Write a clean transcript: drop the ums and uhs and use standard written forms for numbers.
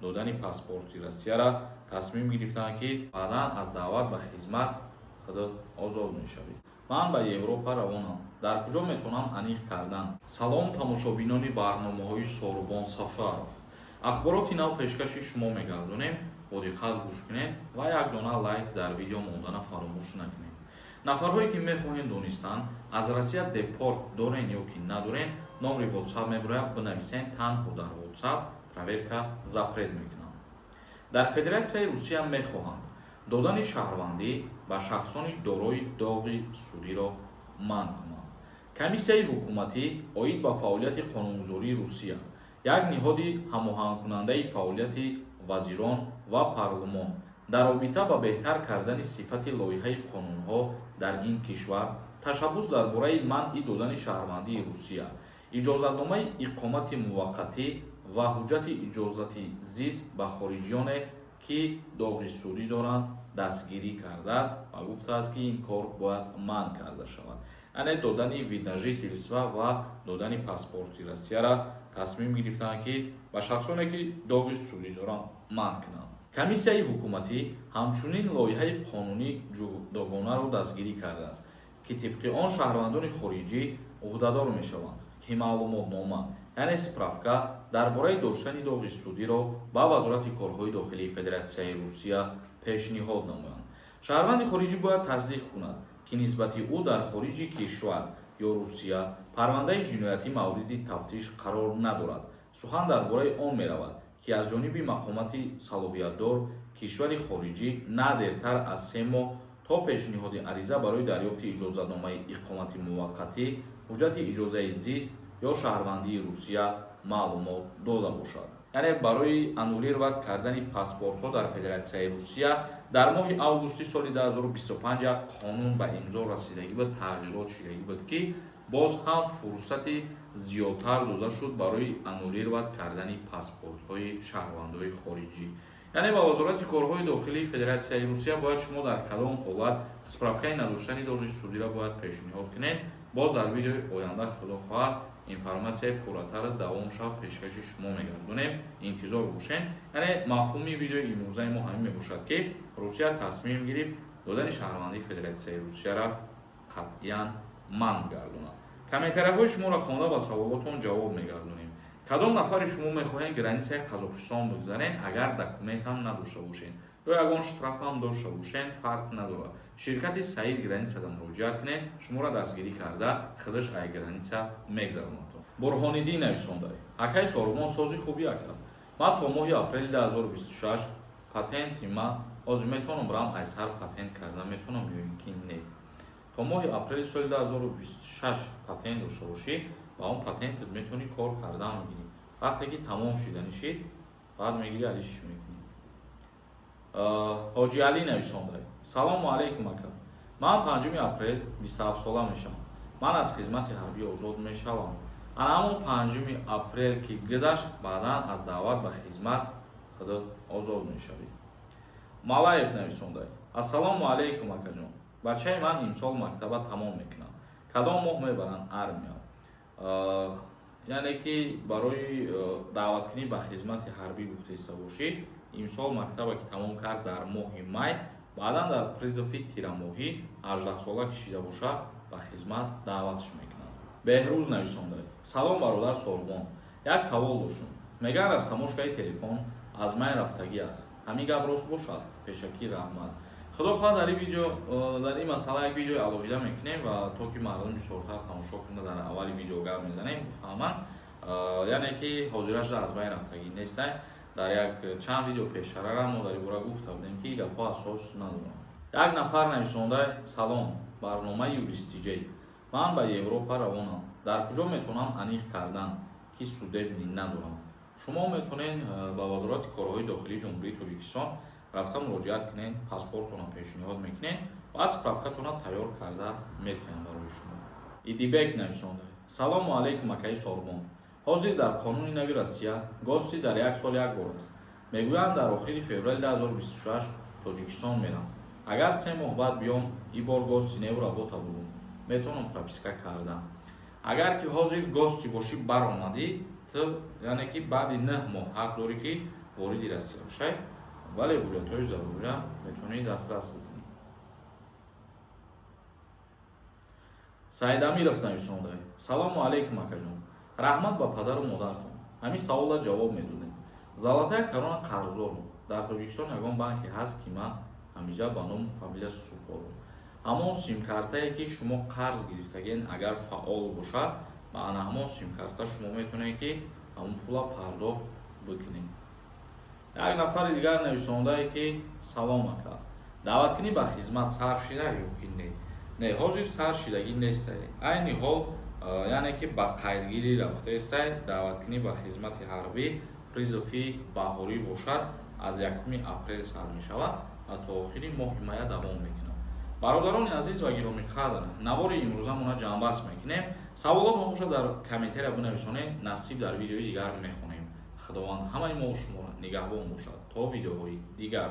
додани паспорти Россияро тасмим гирифтанд, ки баъдан аз даъват ба хизмат худуд озод мешавед. ман ба Европа равонам. дар куҷо метавонам аниқ кардан? салом тамошобинони барномаҳои Сорубон Сафаров. ахбороти нав пешкаши шумо мегардонем. бо диққат гӯш кунед ва як дона лайк дар видео мондана фаромӯш накунед. нафарҳое ки мехоҳем донистанд аз Россия депорт дорен ё ки надорен, номри WhatsApp мебарояд, бинависен, танҳо дар WhatsApp проверка запрет мекунанд. дар Федератсияи Русия мехоҳанд додани шаҳрвандӣ ба шахсони дорои доғи судиро манъ кунанд. комиссияи ҳукуматӣ оид ба фаъолияти қонунгузории Русия, як ниҳоди ҳамоҳангкунандаи фаъолияти вазирон ва парлумон дар робита ба беҳтар кардани сифати лоиҳаи қонунҳо дар ин кишвар, ташаббус дар бораи манъи додани шаҳрвандии Русия, иҷозатномаи иқомати муваққатӣ ва ҳуҷҷати иҷозати зист ба хориҷиёне ки доғи судӣ доранд дастгирӣ кардааст ва гуфтааст ки ин кор бояд манъ карда шавад. яъне додани виднажительства ва додани паспорти Россияро тасмим гирифтанд, ки ба шахсоне ки доғи судӣ доранд манъ кунанд. комиссияи ҳукуматӣ ҳамчунин лоиҳаи қонунӣ ҷудогонаро дастгирӣ кардааст, ки тибқи он шаҳрвандони хориҷӣ уҳдадор мешаванд, ки маълумотнома, яъне справка дар бораи доштани доғи судиро ба вазорати корҳои дохилии Федератсияи Русия пешниҳод намоянд. шаҳрванди хориҷӣ бояд тасдиқ кунад, ки нисбати ӯ дар хориҷи кишвар ё Русия парвандаи ҷиноятӣ мавриди тафтиш қарор надорад. сухан дар бораи он меравад, ки аз ҷониби мақомати салоҳиятдор кишвари хориҷӣ на дертар аз 3 моҳ то пешниҳоди ариза барои дарёфти иҷозатномаи иқомати муваққатӣ, ҳуҷҷати иҷозаи зист ё шаҳрвандии Русия маълумот дода бошад. яъне барои аннулировать кардани паспортҳо дар Федератсияи Русия дар моҳи августи соли 2025 як қонун ба имзо расидагӣ буд, тағйирот шидагӣ буд, ки боз ҳам фурсати зиёдтар дода шуд барои аннулировать кардани паспортҳои шаҳрвандои хориҷӣ. яъне ба вазорати корҳои дохилии Федератсияи Русия бояд шумо дар кадом ҳолат справкаи надоштани доғи судиро бояд пешниҳод кунед. боз дар видеои оянда худо хоҳад информатсияи пурратар давомшав пешкаши шумо мегардонем. интизор бошед. яъне мафҳуми видеои имрӯзаи мо ҳамин мебошад, ки Русия тасмим гирифт додани шаҳрвандии Федератсияи Русияро қатъиян манъ гардонад. комментарияҳои шуморо хонда ба саволотон ҷавоб мегардонем. кадом нафари шумо мехоҳед границаи Қазоқистон бигзаред агар документам надошта бошед ё ягон штрафам дошта бошед, фарқ надорад. ширкати Саид границада муроҷиат кунед, шуморо дастгирӣ карда худаш ай граница мегзаронад. Бурҳониддин нависонда: ҳакаи Сорубон сози хубӣ акад. ман то моҳи апрели 2026 патенти ман ҳозир метавонам барам айсар патент карда метавонам ё ин ки не. то моҳи апрели соли 2026 патент дошта бошӣ, ба он патентат метавонӣ кор кардан бигирӣ. вақте ки тамом шидани шид, баъд мегирӣ алиш мекунӣ. ҳоҷи Али нависонда: салому алайкум ака. ман 5 апрел 27 сола мешавам. ман аз хизмати ҳарбӣ озод мешавам. ана ҳамон 5 апрел ки гузашт, баъдан аз даъват ба хизмат худуд озод мешавӣ. Малаев нависонда: ассалому алайкум акаҷон. бачаи ман имсол мактаба тамом мекунад. кадом моҳ мебаранд армия? яъне ки барои даъваткунӣ ба хизмати ҳарбӣ гуфтаиста бошӣ, имсол мактаба ки тамом кард дар моҳи май, баъдан дар призофи тирамоҳӣ 18 сола кишида бошад, ба хизмат даъватш мекунад. Беҳрӯз нависонда: салом бародар Сорубон. як савол доштам. мегӯянд растамошкаи телефон аз май рафтагӣ аст. ҳамин гап рост бошад? пешакӣ раҳмат. худо хоҳад дар ин видео, дар ин масъала як видеои алоҳида мекунем ва то ки мардум бисёртар тамошо кунда дар аввали видео гап мезанем бифаҳманд. яъне ки ҳозираш аз байн рафтагӣ нест. дар як чанд видео пештарара мо дар ин бора гуфта будем, ки гапҳо асос надоранд. як нафар нависонда: салом, барномаи юристиҷӣ. ман ба Европа равонам. дар куҷо метавонам аниқ кардан, ки судебни надорам? шумо метавонед ба вазорати корҳои дохилии ҷумҳурии Тоҷикистон рафта муроҷиат кунед, паспортона пешниҳод мекунед ва справкатона тайёр карда метиҳанд барои шумо. Идибек нависонда: салому алайкум акаи Сорубон. ҳозир дар қонуни нави Россия гости дар як сол як бор аст. мегӯянд дар охири феврали 2026 Тоҷикистон мерам. агар 3 моҳ баъд биём, ин бор гости неву работа будум, метавонам прописка кардам. агар ки ҳозир гости бошӣ баромадӣ, ту яъне ки баъди 9 моҳ ҳақ дорӣ ки вориди Россия бошад, вале ҳуҷҷатҳои зарурия метавонед дастрас бикунед. Саид Амиров нависонда: салому алейкум акаҷон, раҳмат ба падару модаратон. Ҳамин савола ҷавоб медодем. Золотая корона қарздор. Дар Тоҷикистон ягон банке ҳаст ки ман ҳамиҷа ба ному фамилия Супору. ҳамон симкартае ки шумо қарз гирифтагин агар фаъол бошад, ба ана ҳамон симкарта шумо метавонед ки ҳамон пула пардохт бикунед. Як нафари дигар нависондае ки салом ака, даъваткунӣ ба хизмат сар шуда ё ки не? Не, ҳозир сар шидагӣ нестае. Айни ҳол яъне ки ба қайдгирӣ рафтаестае. Даъваткунӣ ба хизмати ҳарбӣ призови баҳорӣ бошад, аз 1 апрел сар мешавад ва то охири моҳи мая давом мекунад. Бародарони азиз ва гиромиқадр, навори имрӯзамона ҷамъбаст мекунем. Саволотон бошад дар комментария бинависонед, насиб дар видеои дигар мехонем. худованд ҳамаи мо шуморо нигаҳбон бошад. То видеоҳои дигар.